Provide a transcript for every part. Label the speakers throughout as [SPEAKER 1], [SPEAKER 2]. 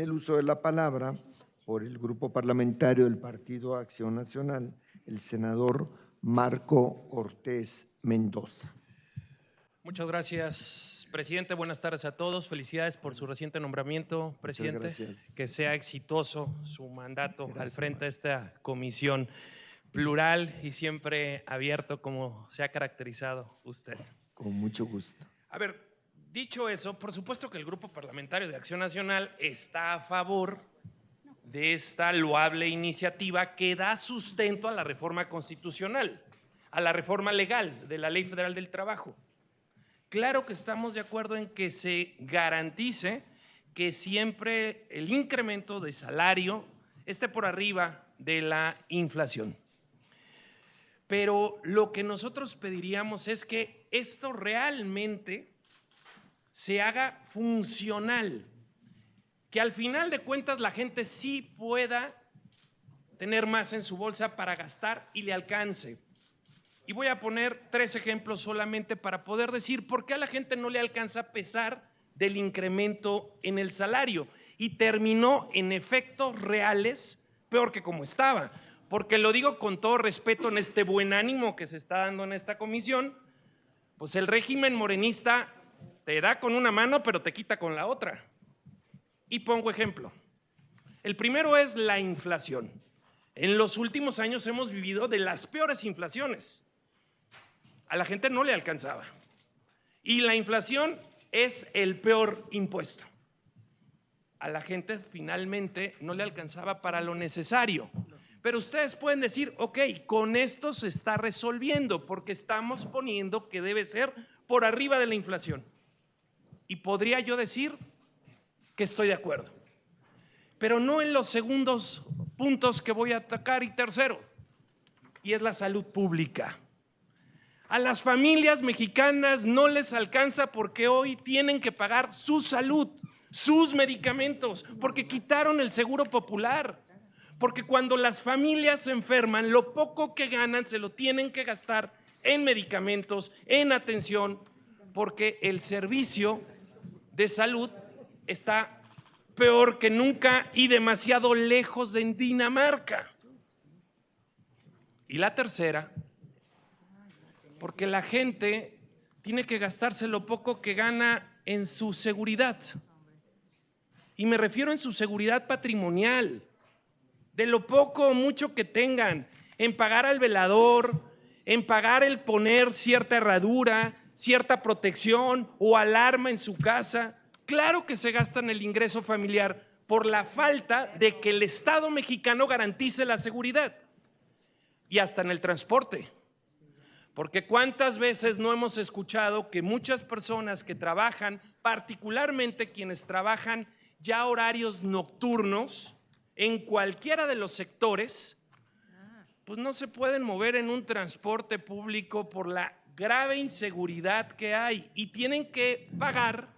[SPEAKER 1] Tiene el uso de la palabra por el Grupo Parlamentario del Partido Acción Nacional, el senador Marco Cortés Mendoza.
[SPEAKER 2] Muchas gracias, presidente. Buenas tardes a todos. Felicidades por su reciente nombramiento, presidente.
[SPEAKER 1] Muchas gracias.
[SPEAKER 2] Que sea exitoso su mandato
[SPEAKER 1] Gracias,
[SPEAKER 2] al frente de
[SPEAKER 1] Marco.
[SPEAKER 2] esta comisión plural y siempre abierto como se ha caracterizado usted.
[SPEAKER 1] Con mucho gusto.
[SPEAKER 2] A ver, dicho eso, por supuesto que el Grupo Parlamentario de Acción Nacional está a favor de esta loable iniciativa que da sustento a la reforma constitucional, a la reforma legal de la Ley Federal del Trabajo. Claro que estamos de acuerdo en que se garantice que siempre el incremento de salario esté por arriba de la inflación. Pero lo que nosotros pediríamos es que esto realmente se haga funcional, que al final de cuentas la gente sí pueda tener más en su bolsa para gastar y le alcance. Y voy a poner 3 ejemplos solamente para poder decir por qué a la gente no le alcanza a pesar del incremento en el salario y terminó en efectos reales peor que como estaba. Porque lo digo con todo respeto en este buen ánimo que se está dando en esta comisión, pues el régimen morenista te da con una mano pero te quita con la otra. Y pongo ejemplo. El primero es la inflación. En los últimos años hemos vivido de las peores inflaciones. A la gente no le alcanzaba. Y la inflación es el peor impuesto. A la gente finalmente no le alcanzaba para lo necesario. Pero ustedes pueden decir, ok, con esto se está resolviendo porque estamos poniendo que debe ser por arriba de la inflación. Y podría yo decir que estoy de acuerdo. Pero no en los segundos puntos que voy a atacar y tercero, y es la salud pública. A las familias mexicanas no les alcanza porque hoy tienen que pagar su salud, sus medicamentos, porque quitaron el seguro popular. Porque cuando las familias se enferman, lo poco que ganan se lo tienen que gastar en medicamentos, en atención, porque el servicio de salud está peor que nunca y demasiado lejos de Dinamarca. Y la tercera, porque la gente tiene que gastarse lo poco que gana en su seguridad. Y me refiero en su seguridad patrimonial, de lo poco o mucho que tengan, en pagar al velador, en pagar el poner cierta herradura, cierta protección o alarma en su casa. Claro que se gastan el ingreso familiar por la falta de que el Estado mexicano garantice la seguridad. Y hasta en el transporte. Porque cuántas veces no hemos escuchado que muchas personas que trabajan, particularmente quienes trabajan ya horarios nocturnos, en cualquiera de los sectores, pues no se pueden mover en un transporte público por la grave inseguridad que hay y tienen que pagar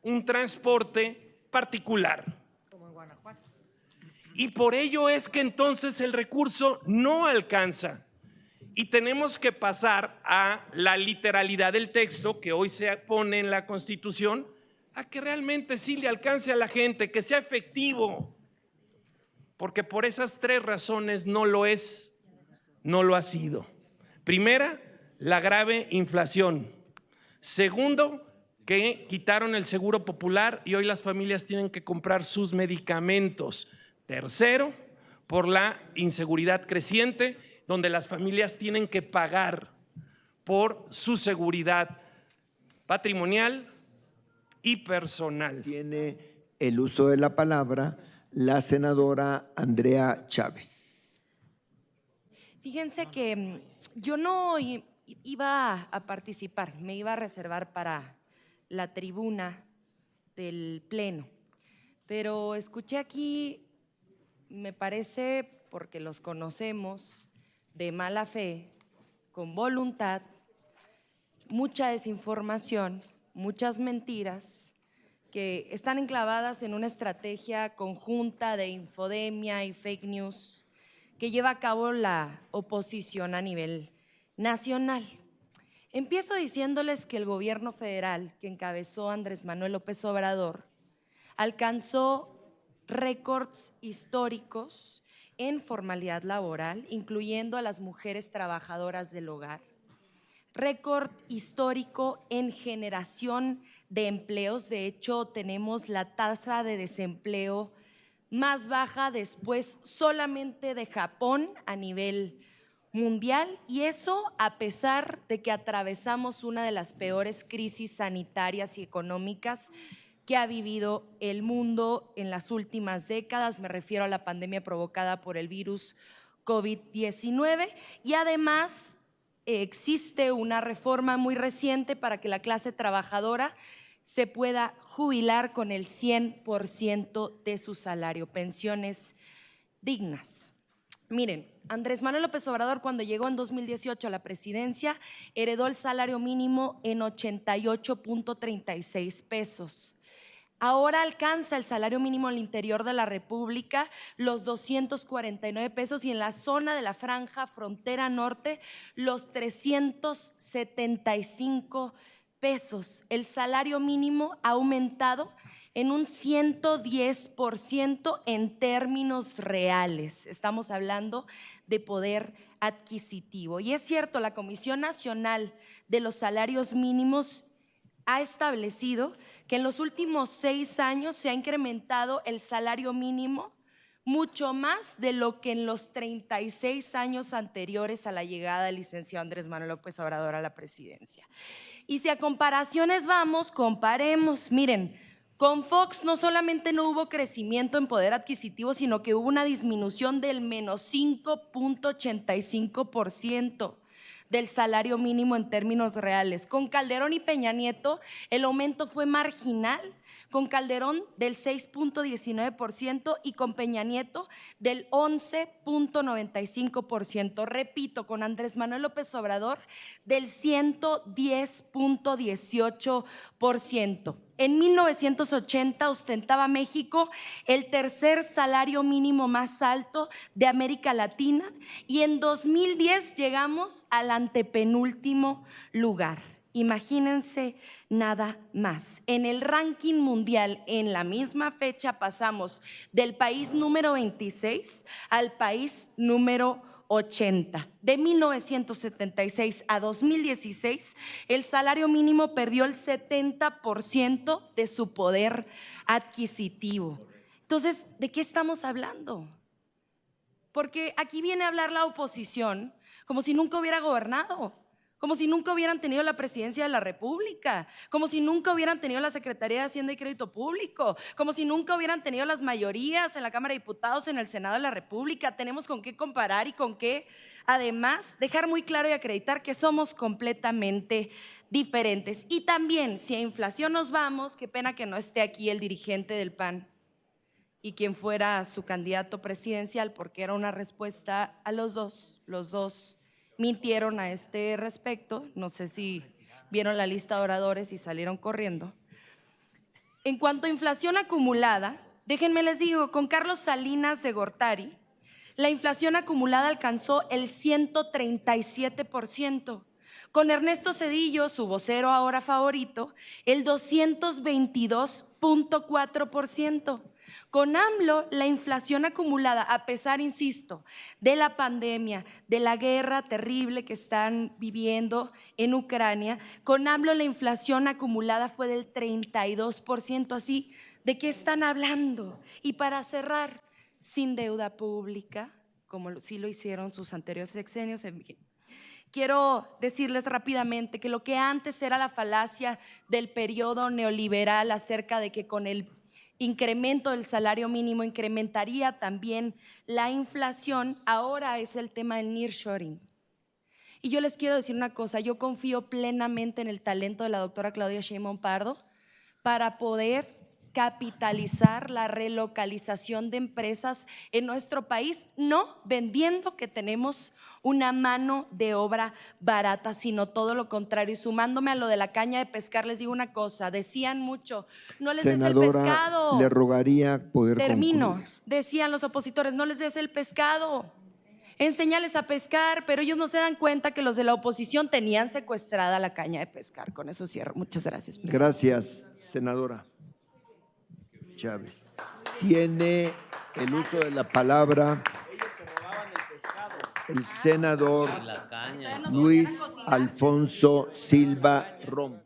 [SPEAKER 2] un transporte particular. Como en Guanajuato. Y por ello es que entonces el recurso no alcanza. Y tenemos que pasar a la literalidad del texto que hoy se pone en la Constitución, a que realmente sí le alcance a la gente, que sea efectivo. Porque por esas 3 razones no lo es, no lo ha sido. Primera, la grave inflación. Segundo, que quitaron el seguro popular y hoy las familias tienen que comprar sus medicamentos. Tercero, por la inseguridad creciente, donde las familias tienen que pagar por su seguridad patrimonial y personal.
[SPEAKER 1] Tiene el uso de la palabra la senadora Andrea Chávez.
[SPEAKER 3] Fíjense que yo no iba a participar, me iba a reservar para la tribuna del Pleno, pero escuché aquí, me parece, porque los conocemos, de mala fe, con voluntad, mucha desinformación, muchas mentiras que están enclavadas en una estrategia conjunta de infodemia y fake news que lleva a cabo la oposición a nivel nacional. Empiezo diciéndoles que el gobierno federal que encabezó Andrés Manuel López Obrador alcanzó récords históricos en formalidad laboral, incluyendo a las mujeres trabajadoras del hogar, récord histórico en generación de empleos. De hecho, tenemos la tasa de desempleo más baja después solamente de Japón a nivel mundial, y eso a pesar de que atravesamos una de las peores crisis sanitarias y económicas que ha vivido el mundo en las últimas décadas. Me refiero a la pandemia provocada por el virus COVID-19, y además existe una reforma muy reciente para que la clase trabajadora se pueda jubilar con el 100% de su salario, pensiones dignas. Miren, Andrés Manuel López Obrador, cuando llegó en 2018 a la presidencia, heredó el salario mínimo en 88.36 pesos. Ahora alcanza el salario mínimo en el interior de la República los 249 pesos, y en la zona de la franja frontera norte los 375 pesos. El salario mínimo ha aumentado en un 110% en términos reales. Estamos hablando de poder adquisitivo. Y es cierto, la Comisión Nacional de los Salarios Mínimos ha establecido que en los últimos 6 años se ha incrementado el salario mínimo mucho más de lo que en los 36 años anteriores a la llegada del licenciado Andrés Manuel López Obrador a la presidencia. Y si a comparaciones vamos, comparemos. Miren, con Fox no solamente no hubo crecimiento en poder adquisitivo, sino que hubo una disminución del menos 5.85% del salario mínimo en términos reales. Con Calderón y Peña Nieto el aumento fue marginal, con Calderón del 6.19% y con Peña Nieto del 11.95%. Repito, con Andrés Manuel López Obrador del 110.18%. En 1980 ostentaba México el tercer salario mínimo más alto de América Latina, y en 2010 llegamos al antepenúltimo lugar. Imagínense nada más. En el ranking mundial, en la misma fecha pasamos del país número 26 al país número 80. De 1976 a 2016, el salario mínimo perdió el 70% de su poder adquisitivo. Entonces, ¿de qué estamos hablando? Porque aquí viene a hablar la oposición como si nunca hubiera gobernado, como si nunca hubieran tenido la presidencia de la República, como si nunca hubieran tenido la Secretaría de Hacienda y Crédito Público, como si nunca hubieran tenido las mayorías en la Cámara de Diputados, en el Senado de la República. Tenemos con qué comparar y con qué, además, dejar muy claro y acreditar que somos completamente diferentes. Y también, si a inflación nos vamos, qué pena que no esté aquí el dirigente del PAN y quien fuera su candidato presidencial, porque era una respuesta a los dos mintieron a este respecto. No sé si vieron la lista de oradores y salieron corriendo. En cuanto a inflación acumulada, déjenme les digo, con Carlos Salinas de Gortari, la inflación acumulada alcanzó el 137%. Con Ernesto Zedillo, su vocero ahora favorito, el 222.4%. Con AMLO, la inflación acumulada, a pesar, insisto, de la pandemia, de la guerra terrible que están viviendo en Ucrania, con AMLO la inflación acumulada fue del 32%. Así, ¿de qué están hablando? Y para cerrar, sin deuda pública, como sí lo hicieron sus anteriores sexenios. Quiero decirles rápidamente que lo que antes era la falacia del periodo neoliberal acerca de que con el incremento del salario mínimo incrementaría también la inflación, ahora es el tema del nearshoring. Y yo les quiero decir una cosa, yo confío plenamente en el talento de la doctora Claudia Sheinbaum Pardo para poder capitalizar la relocalización de empresas en nuestro país, no vendiendo que tenemos una mano de obra barata, sino todo lo contrario. Y sumándome a lo de la caña de pescar, les digo una cosa, decían mucho, no les des el pescado.
[SPEAKER 1] Le rogaría poder
[SPEAKER 3] Termino.
[SPEAKER 1] concluir.
[SPEAKER 3] Decían los opositores, no les des el pescado, enséñales a pescar, pero ellos no se dan cuenta que los de la oposición tenían secuestrada la caña de pescar. Con eso cierro. Muchas gracias, presidente.
[SPEAKER 1] Gracias, senadora Chávez. Tiene el uso de la palabra el senador Luis Alfonso Silva Rom.